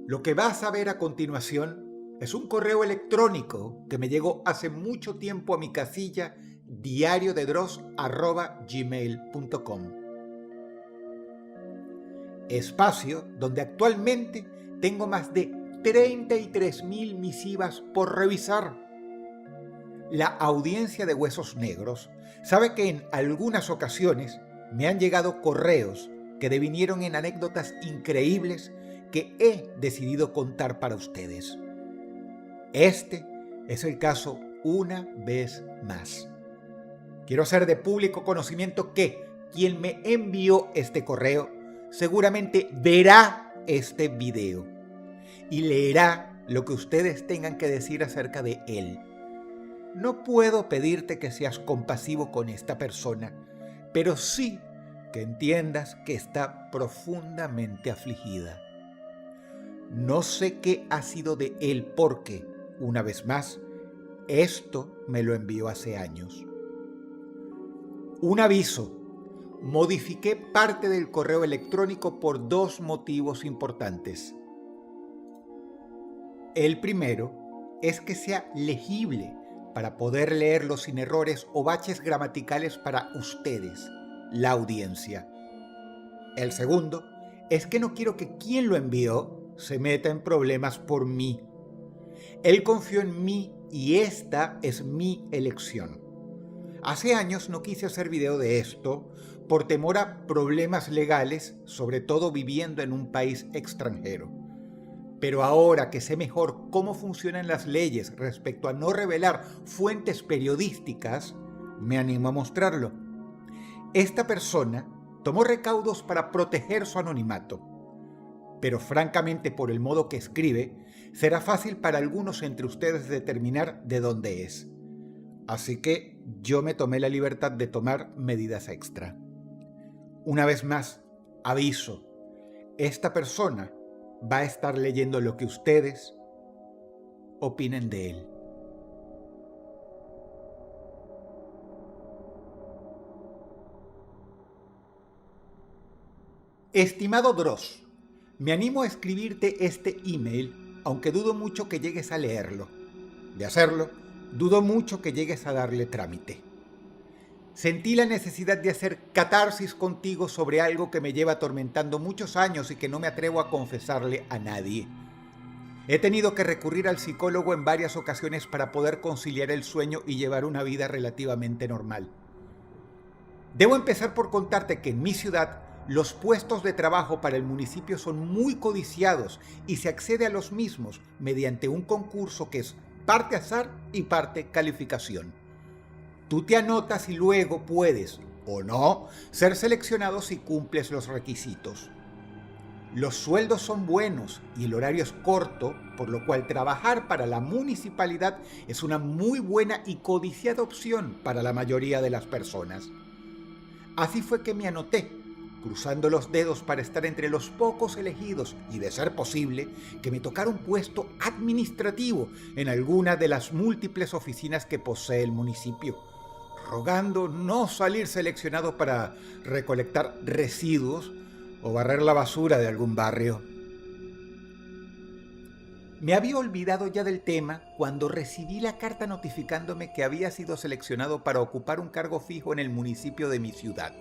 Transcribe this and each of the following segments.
Lo que vas a ver a continuación es un correo electrónico que me llegó hace mucho tiempo a mi casilla diariodedross@gmail.com. Espacio donde actualmente tengo más de 33.000 misivas por revisar. La audiencia de Huesos Negros sabe que en algunas ocasiones me han llegado correos que devinieron en anécdotas increíbles que he decidido contar para ustedes. Este es el caso una vez más. Quiero hacer de público conocimiento que quien me envió este correo seguramente verá este video y leerá lo que ustedes tengan que decir acerca de él. No puedo pedirte que seas compasivo con esta persona, pero sí que entiendas que está profundamente afligida. No sé qué ha sido de él porque, una vez más, esto me lo envió hace años. Un aviso. Modifiqué parte del correo electrónico por dos motivos importantes. El primero es que sea legible para poder leerlo sin errores o baches gramaticales para ustedes, la audiencia. El segundo es que no quiero que quien lo envió se meta en problemas por mí. Él confió en mí y esta es mi elección. Hace años no quise hacer video de esto por temor a problemas legales, sobre todo viviendo en un país extranjero. Pero ahora que sé mejor cómo funcionan las leyes respecto a no revelar fuentes periodísticas, me animo a mostrarlo. Esta persona tomó recaudos para proteger su anonimato, pero francamente por el modo que escribe, será fácil para algunos entre ustedes determinar de dónde es. Así que yo me tomé la libertad de tomar medidas extra. Una vez más, aviso, esta persona va a estar leyendo lo que ustedes opinen de él. Estimado Dross, me animo a escribirte este email, aunque dudo mucho que llegues a leerlo. De hacerlo, dudo mucho que llegues a darle trámite. Sentí la necesidad de hacer catarsis contigo sobre algo que me lleva atormentando muchos años y que no me atrevo a confesarle a nadie. He tenido que recurrir al psicólogo en varias ocasiones para poder conciliar el sueño y llevar una vida relativamente normal. Debo empezar por contarte que en mi ciudad los puestos de trabajo para el municipio son muy codiciados y se accede a los mismos mediante un concurso que es parte azar y parte calificación. Tú te anotas y luego puedes, o no, ser seleccionado si cumples los requisitos. Los sueldos son buenos y el horario es corto, por lo cual trabajar para la municipalidad es una muy buena y codiciada opción para la mayoría de las personas. Así fue que me anoté, cruzando los dedos para estar entre los pocos elegidos y, de ser posible, que me tocara un puesto administrativo en alguna de las múltiples oficinas que posee el municipio, rogando no salir seleccionado para recolectar residuos o barrer la basura de algún barrio. Me había olvidado ya del tema cuando recibí la carta notificándome que había sido seleccionado para ocupar un cargo fijo en el municipio de mi ciudad.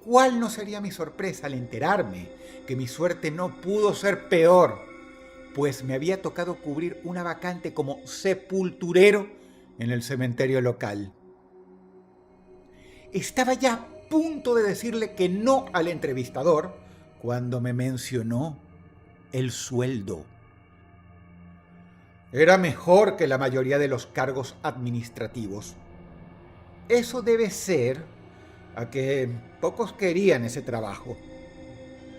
¿Cuál no sería mi sorpresa al enterarme que mi suerte no pudo ser peor, pues me había tocado cubrir una vacante como sepulturero en el cementerio local? Estaba ya a punto de decirle que no al entrevistador cuando me mencionó el sueldo. Era mejor que la mayoría de los cargos administrativos. Eso debe ser a que pocos querían ese trabajo.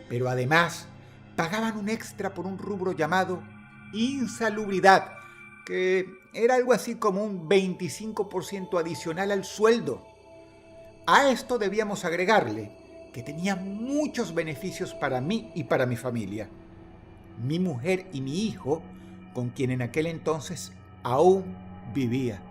Pero además pagaban un extra por un rubro llamado insalubridad, que era algo así como un 25% adicional al sueldo. A esto debíamos agregarle que tenía muchos beneficios para mí y para mi familia. Mi mujer y mi hijo, con quien en aquel entonces aún vivía.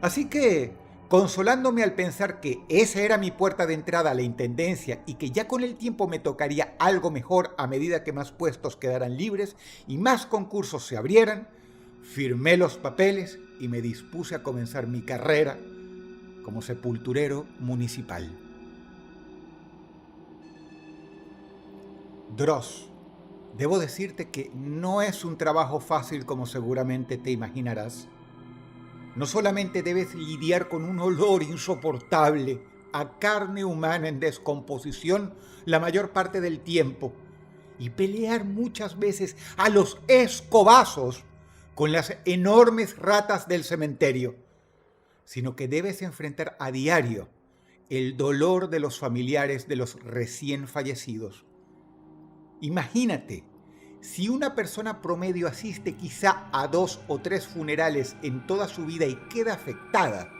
Así que consolándome al pensar que esa era mi puerta de entrada a la intendencia y que ya con el tiempo me tocaría algo mejor a medida que más puestos quedaran libres y más concursos se abrieran, firmé los papeles y me dispuse a comenzar mi carrera como sepulturero municipal. Dross, debo decirte que no es un trabajo fácil como seguramente te imaginarás. No solamente debes lidiar con un olor insoportable a carne humana en descomposición la mayor parte del tiempo y pelear muchas veces a los escobazos con las enormes ratas del cementerio, sino que debes enfrentar a diario el dolor de los familiares de los recién fallecidos. Imagínate, si una persona promedio asiste quizá a 2 o 3 funerales en toda su vida y queda afectada,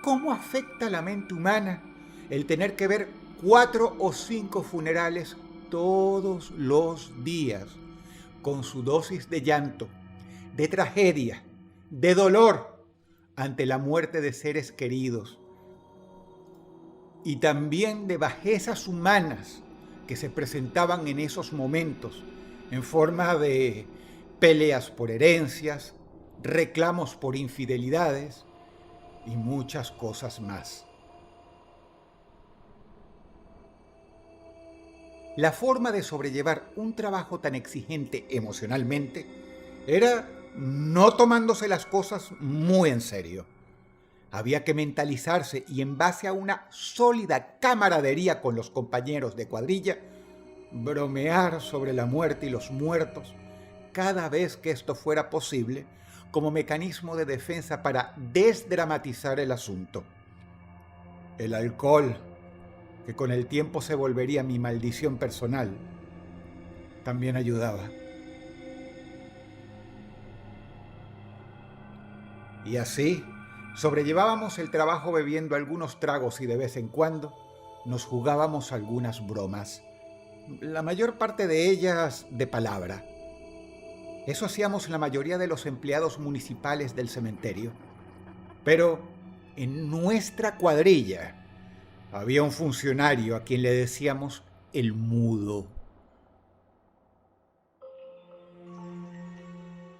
¿cómo afecta a la mente humana el tener que ver 4 o 5 funerales todos los días, con su dosis de llanto, de tragedia, de dolor ante la muerte de seres queridos y también de bajezas humanas que se presentaban en esos momentos en forma de peleas por herencias, reclamos por infidelidades y muchas cosas más? La forma de sobrellevar un trabajo tan exigente emocionalmente era no tomándose las cosas muy en serio. Había que mentalizarse y en base a una sólida camaradería con los compañeros de cuadrilla, bromear sobre la muerte y los muertos cada vez que esto fuera posible como mecanismo de defensa para desdramatizar el asunto. El alcohol, que con el tiempo se volvería mi maldición personal, también ayudaba. Y así sobrellevábamos el trabajo bebiendo algunos tragos y de vez en cuando nos jugábamos algunas bromas, la mayor parte de ellas de palabra. Eso hacíamos la mayoría de los empleados municipales del cementerio. Pero en nuestra cuadrilla había un funcionario a quien le decíamos el mudo.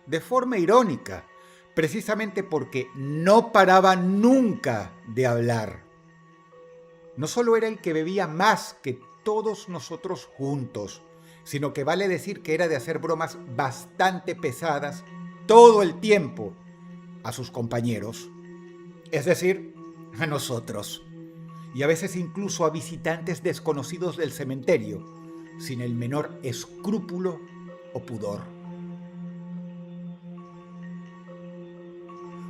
De forma irónica, precisamente porque no paraba nunca de hablar. No solo era el que bebía más que todos nosotros juntos, sino que vale decir que era de hacer bromas bastante pesadas todo el tiempo a sus compañeros, es decir, a nosotros, y a veces incluso a visitantes desconocidos del cementerio, sin el menor escrúpulo o pudor.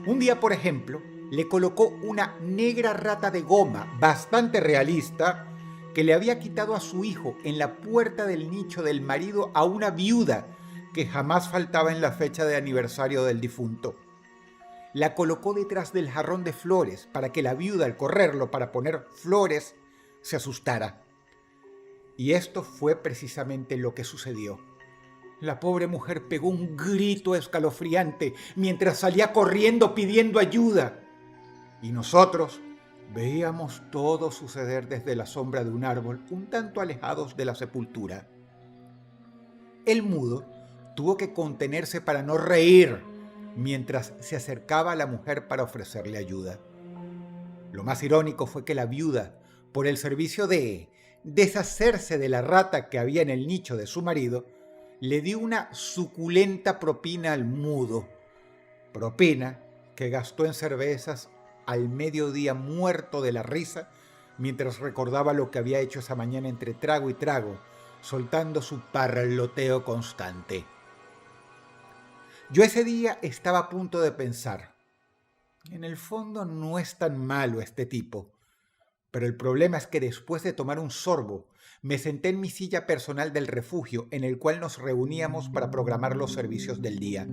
Un día, por ejemplo, le colocó una negra rata de goma bastante realista que le había quitado a su hijo en la puerta del nicho del marido a una viuda que jamás faltaba en la fecha de aniversario del difunto. La colocó detrás del jarrón de flores para que la viuda, al correrlo para poner flores, se asustara. Y esto fue precisamente lo que sucedió. La pobre mujer pegó un grito escalofriante mientras salía corriendo pidiendo ayuda. Y nosotros veíamos todo suceder desde la sombra de un árbol, un tanto alejados de la sepultura. El mudo tuvo que contenerse para no reír mientras se acercaba a la mujer para ofrecerle ayuda. Lo más irónico fue que la viuda, por el servicio de deshacerse de la rata que había en el nicho de su marido, le dio una suculenta propina al mudo, propina que gastó en cervezas al mediodía muerto de la risa mientras recordaba lo que había hecho esa mañana entre trago y trago, soltando su parloteo constante. Yo ese día estaba a punto de pensar, en el fondo no es tan malo este tipo, pero el problema es que después de tomar un sorbo, me senté en mi silla personal del refugio en el cual nos reuníamos para programar los servicios del día.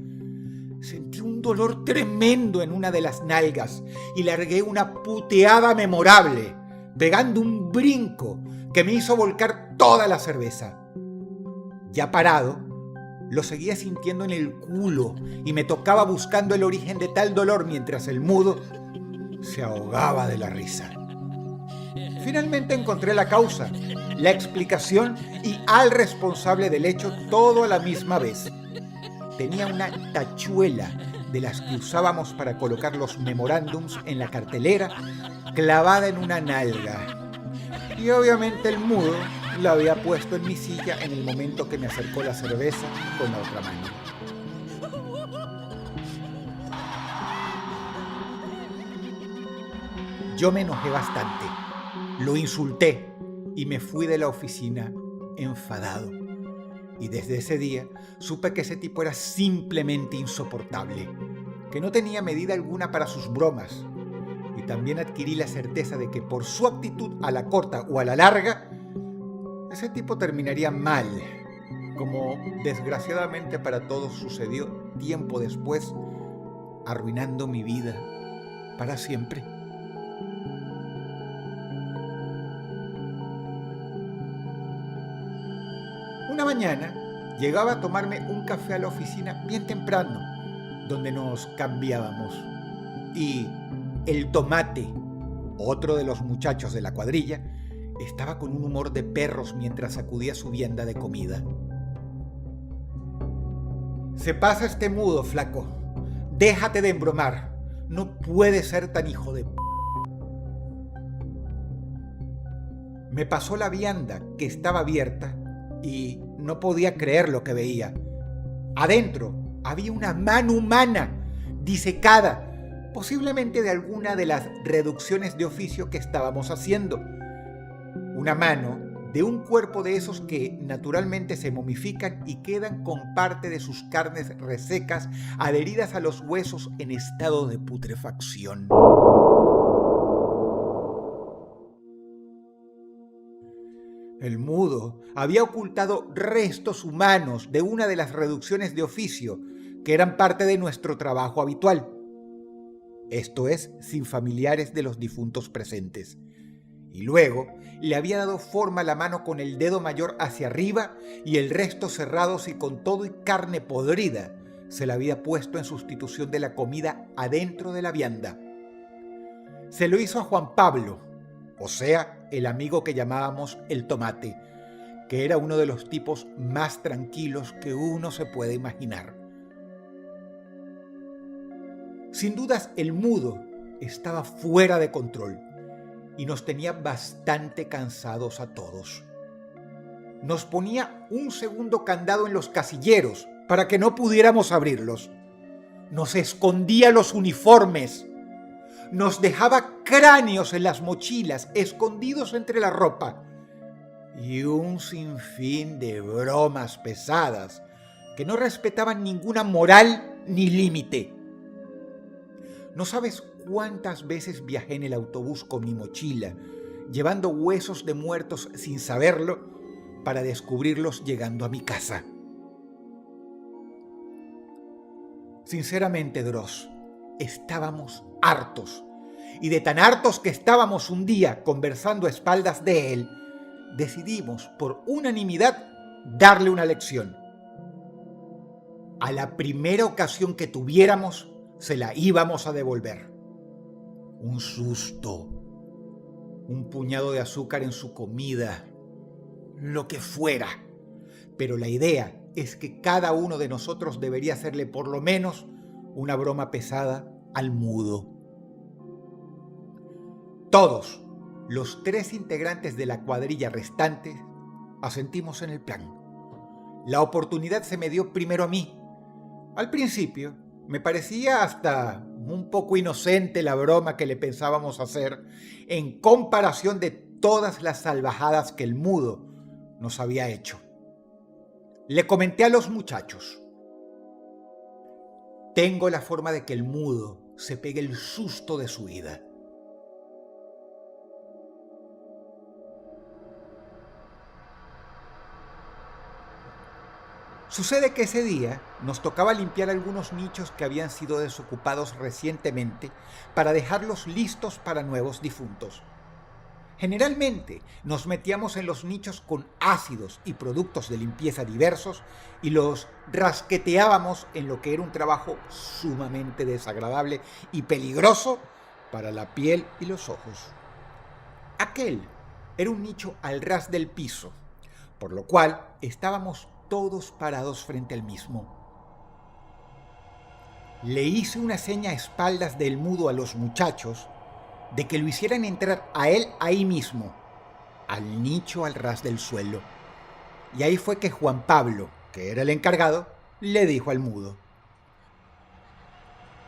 Sentí un dolor tremendo en una de las nalgas y largué una puteada memorable, pegando un brinco que me hizo volcar toda la cerveza. Ya parado, lo seguía sintiendo en el culo y me tocaba buscando el origen de tal dolor mientras el mudo se ahogaba de la risa. Finalmente encontré la causa, la explicación y al responsable del hecho todo a la misma vez. Tenía una tachuela de las que usábamos para colocar los memorándums en la cartelera, clavada en una nalga. Y obviamente el mudo la había puesto en mi silla en el momento que me acercó la cerveza con la otra mano. Yo me enojé bastante, lo insulté y me fui de la oficina enfadado. Y desde ese día supe que ese tipo era simplemente insoportable, que no tenía medida alguna para sus bromas. Y también adquirí la certeza de que por su actitud a la corta o a la larga, ese tipo terminaría mal, como desgraciadamente para todos sucedió tiempo después, arruinando mi vida para siempre. Una mañana llegaba a tomarme un café a la oficina bien temprano, donde nos cambiábamos. Y el tomate, otro de los muchachos de la cuadrilla, estaba con un humor de perros mientras sacudía su vianda de comida. Se pasa este mudo, flaco. Déjate de embromar. No puedes ser tan hijo de p***. Me pasó la vianda que estaba abierta y no podía creer lo que veía. Adentro había una mano humana, disecada, posiblemente de alguna de las reducciones de oficio que estábamos haciendo. Una mano de un cuerpo de esos que naturalmente se momifican y quedan con parte de sus carnes resecas adheridas a los huesos en estado de putrefacción. El mudo había ocultado restos humanos de una de las reducciones de oficio que eran parte de nuestro trabajo habitual. Esto es, sin familiares de los difuntos presentes. Y luego le había dado forma a la mano con el dedo mayor hacia arriba y el resto cerrados y con todo y carne podrida se la había puesto en sustitución de la comida adentro de la vianda. Se lo hizo a Juan Pablo, o sea, el amigo que llamábamos el tomate, que era uno de los tipos más tranquilos que uno se puede imaginar. Sin dudas, el mudo estaba fuera de control y nos tenía bastante cansados a todos. Nos ponía un segundo candado en los casilleros para que no pudiéramos abrirlos. Nos escondía los uniformes. Nos dejaba cráneos en las mochilas, escondidos entre la ropa. Y un sinfín de bromas pesadas que no respetaban ninguna moral ni límite. No sabes cuántas veces viajé en el autobús con mi mochila, llevando huesos de muertos sin saberlo, para descubrirlos llegando a mi casa. Sinceramente, Dross, estábamos hartos. Y de tan hartos que estábamos un día conversando a espaldas de él, decidimos por unanimidad darle una lección. A la primera ocasión que tuviéramos, se la íbamos a devolver. Un susto, un puñado de azúcar en su comida, lo que fuera. Pero la idea es que cada uno de nosotros debería hacerle por lo menos una broma pesada al mudo. Todos, los 3 integrantes de la cuadrilla restante, asentimos en el plan. La oportunidad se me dio primero a mí. Al principio, me parecía hasta un poco inocente la broma que le pensábamos hacer en comparación de todas las salvajadas que el mudo nos había hecho. Le comenté a los muchachos: tengo la forma de que el mudo se pegue el susto de su vida. Sucede que ese día nos tocaba limpiar algunos nichos que habían sido desocupados recientemente para dejarlos listos para nuevos difuntos. Generalmente nos metíamos en los nichos con ácidos y productos de limpieza diversos y los rasqueteábamos en lo que era un trabajo sumamente desagradable y peligroso para la piel y los ojos. Aquel era un nicho al ras del piso, por lo cual estábamos todos parados frente al mismo. Le hice una seña a espaldas del mudo a los muchachos de que lo hicieran entrar a él ahí mismo, al nicho al ras del suelo. Y ahí fue que Juan Pablo, que era el encargado, le dijo al mudo: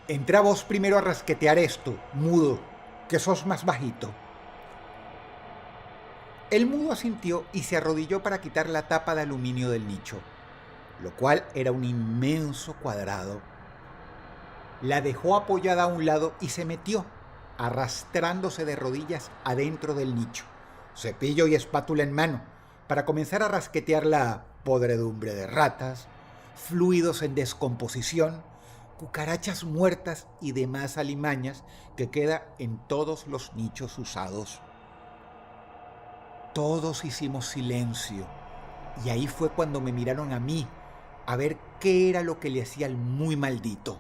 entra vos primero a rasquetear esto, mudo, que sos más bajito. El mudo asintió y se arrodilló para quitar la tapa de aluminio del nicho, lo cual era un inmenso cuadrado. La dejó apoyada a un lado y se metió, arrastrándose de rodillas adentro del nicho, cepillo y espátula en mano, para comenzar a rasquetear la podredumbre de ratas, fluidos en descomposición, cucarachas muertas y demás alimañas que queda en todos los nichos usados. Todos hicimos silencio, y ahí fue cuando me miraron a mí a ver qué era lo que le hacía al muy maldito.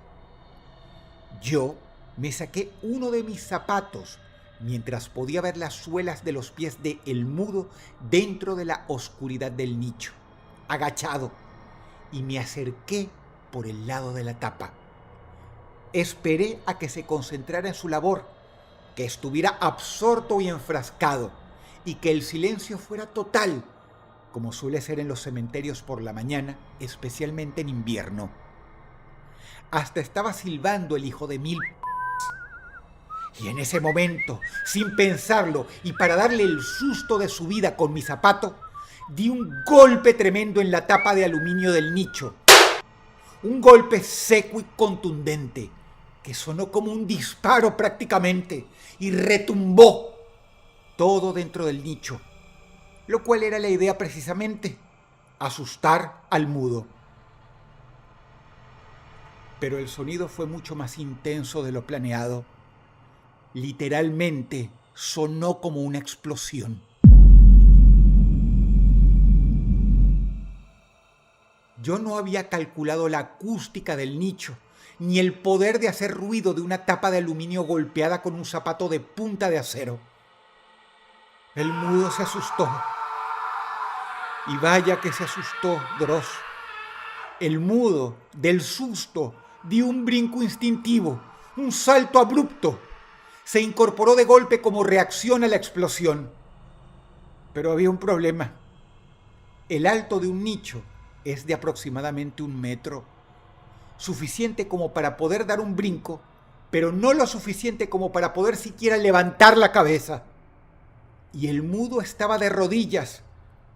Yo me saqué uno de mis zapatos mientras podía ver las suelas de los pies de el mudo dentro de la oscuridad del nicho, agachado, y me acerqué por el lado de la tapa. Esperé a que se concentrara en su labor, que estuviera absorto y enfrascado, y que el silencio fuera total, como suele ser en los cementerios por la mañana, especialmente en invierno. Hasta estaba silbando el hijo de mil. Y en ese momento, sin pensarlo y para darle el susto de su vida con mi zapato, di un golpe tremendo en la tapa de aluminio del nicho. Un golpe seco y contundente, que sonó como un disparo prácticamente y retumbó todo dentro del nicho, lo cual era la idea precisamente, asustar al mudo. Pero el sonido fue mucho más intenso de lo planeado. Literalmente sonó como una explosión. Yo no había calculado la acústica del nicho, ni el poder de hacer ruido de una tapa de aluminio golpeada con un zapato de punta de acero. El mudo se asustó. Y vaya que se asustó, Dross. El mudo, del susto, dio un brinco instintivo, un salto abrupto. Se incorporó de golpe como reacción a la explosión. Pero había un problema. El alto de un nicho es de aproximadamente 1 metro, suficiente como para poder dar un brinco, pero no lo suficiente como para poder siquiera levantar la cabeza. Y el mudo estaba de rodillas,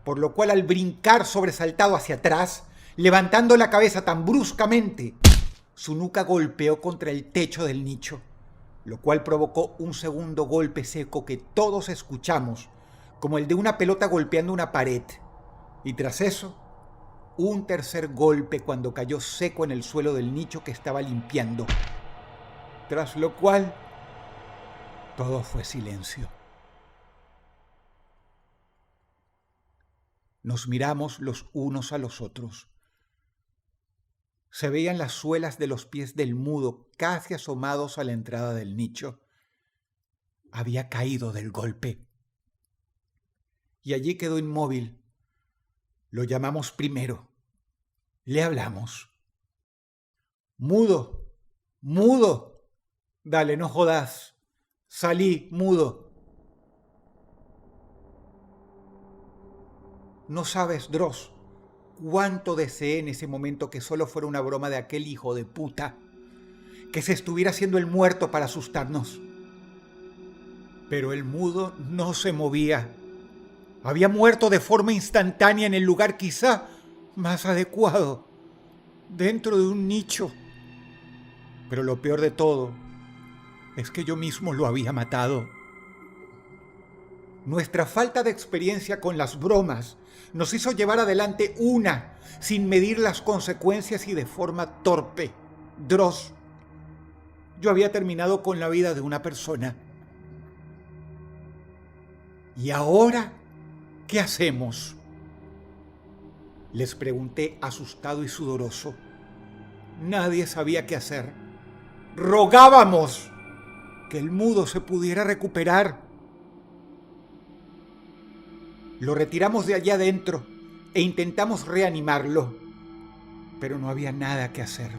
por lo cual al brincar sobresaltado hacia atrás, levantando la cabeza tan bruscamente, su nuca golpeó contra el techo del nicho, lo cual provocó un segundo golpe seco que todos escuchamos, como el de una pelota golpeando una pared. Y tras eso, un tercer golpe cuando cayó seco en el suelo del nicho que estaba limpiando. Tras lo cual, todo fue silencio. Nos miramos los unos a los otros. Se veían las suelas de los pies del mudo casi asomados a la entrada del nicho. Había caído del golpe. Y allí quedó inmóvil. Lo llamamos primero. Le hablamos. Mudo, mudo. Dale, no jodas. Salí, mudo. No sabes, Dross, cuánto deseé en ese momento que solo fuera una broma de aquel hijo de puta, que se estuviera haciendo el muerto para asustarnos. Pero el mudo no se movía. Había muerto de forma instantánea en el lugar quizá más adecuado, dentro de un nicho. Pero lo peor de todo es que yo mismo lo había matado. Nuestra falta de experiencia con las bromas nos hizo llevar adelante una sin medir las consecuencias y de forma torpe. Dross, yo había terminado con la vida de una persona. ¿Y ahora qué hacemos?, les pregunté asustado y sudoroso. Nadie sabía qué hacer. ¡Rogábamos! que el mudo se pudiera recuperar. Lo retiramos de allá adentro e intentamos reanimarlo, pero no había nada que hacer.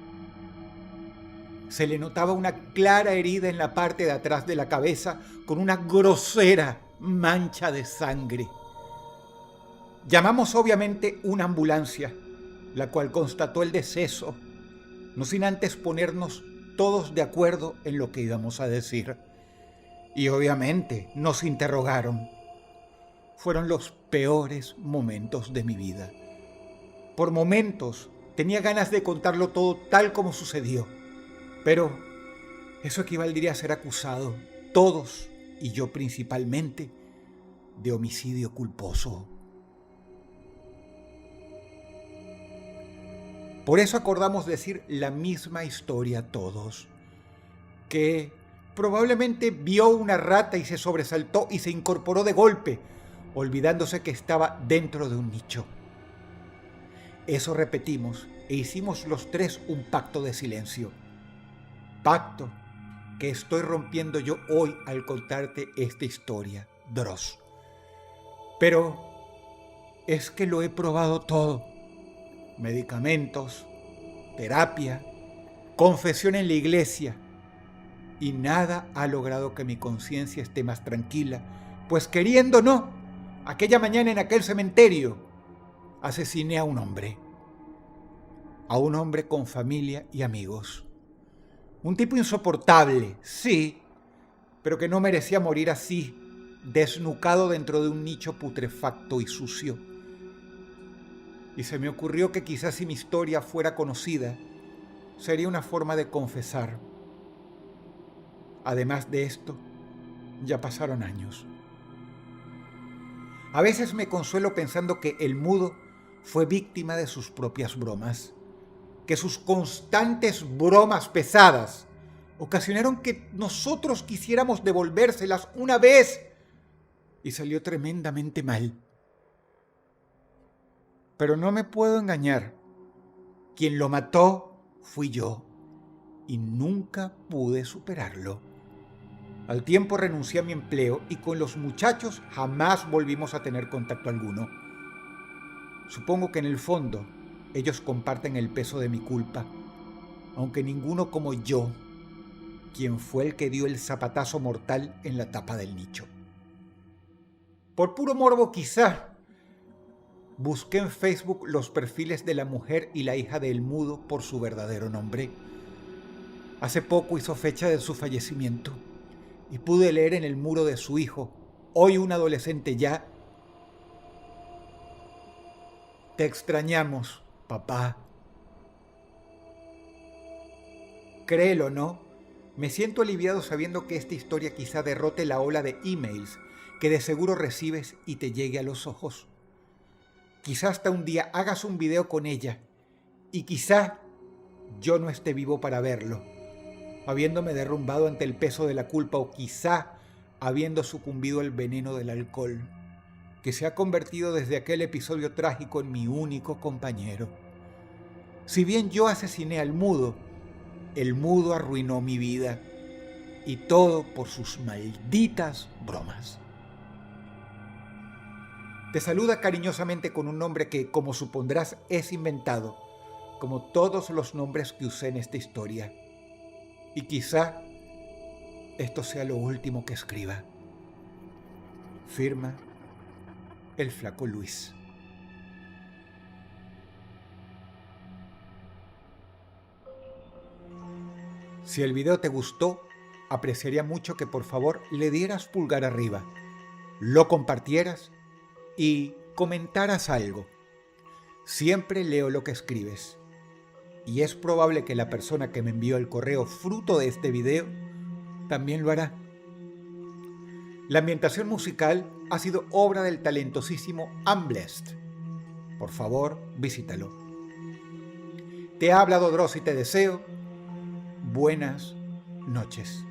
Se le notaba una clara herida en la parte de atrás de la cabeza con una grosera mancha de sangre. Llamamos obviamente una ambulancia, la cual constató el deceso, no sin antes ponernos todos de acuerdo en lo que íbamos a decir. Y obviamente nos interrogaron. Fueron los peores momentos de mi vida. Por momentos tenía ganas de contarlo todo tal como sucedió, pero eso equivaldría a ser acusado, todos, y yo principalmente, de homicidio culposo. Por eso acordamos decir la misma historia todos, que probablemente vio una rata y se sobresaltó y se incorporó de golpe, olvidándose que estaba dentro de un nicho. Eso repetimos e hicimos los tres un pacto de silencio. Pacto que estoy rompiendo yo hoy al contarte esta historia, Dross. Pero es que lo he probado todo. Medicamentos, terapia, confesión en la iglesia, y nada ha logrado que mi conciencia esté más tranquila, pues queriendo o no, aquella mañana en aquel cementerio asesiné a un hombre con familia y amigos. Un tipo insoportable, sí, pero que no merecía morir así, desnucado dentro de un nicho putrefacto y sucio. Y se me ocurrió que quizás si mi historia fuera conocida, sería una forma de confesar. Además de esto, ya pasaron años. A veces me consuelo pensando que el mudo fue víctima de sus propias bromas, que sus constantes bromas pesadas ocasionaron que nosotros quisiéramos devolvérselas una vez y salió tremendamente mal. Pero no me puedo engañar. Quien lo mató fui yo y nunca pude superarlo. Al tiempo renuncié a mi empleo y con los muchachos jamás volvimos a tener contacto alguno. Supongo que en el fondo ellos comparten el peso de mi culpa, aunque ninguno como yo, quien fue el que dio el zapatazo mortal en la tapa del nicho. Por puro morbo quizá, busqué en Facebook los perfiles de la mujer y la hija del mudo por su verdadero nombre. Hace poco hizo fecha de su fallecimiento y pude leer en el muro de su hijo, hoy un adolescente ya: te extrañamos, papá. Créelo o no, me siento aliviado sabiendo que esta historia quizá derrote la ola de emails que de seguro recibes y te llegue a los ojos. Quizá hasta un día hagas un video con ella y quizá yo no esté vivo para verlo, habiéndome derrumbado ante el peso de la culpa o quizá habiendo sucumbido al veneno del alcohol, que se ha convertido desde aquel episodio trágico en mi único compañero. Si bien yo asesiné al mudo, el mudo arruinó mi vida y todo por sus malditas bromas. Te saluda cariñosamente con un nombre que, como supondrás, es inventado, como todos los nombres que usé en esta historia. Y quizá esto sea lo último que escriba. Firma el Flaco Luis. Si el video te gustó, apreciaría mucho que por favor le dieras pulgar arriba, lo compartieras y comentaras algo. Siempre leo lo que escribes y es probable que la persona que me envió el correo fruto de este video también lo hará. La ambientación musical ha sido obra del talentosísimo Unblessed. Por favor, visítalo. Te ha hablado Dross y te deseo buenas noches.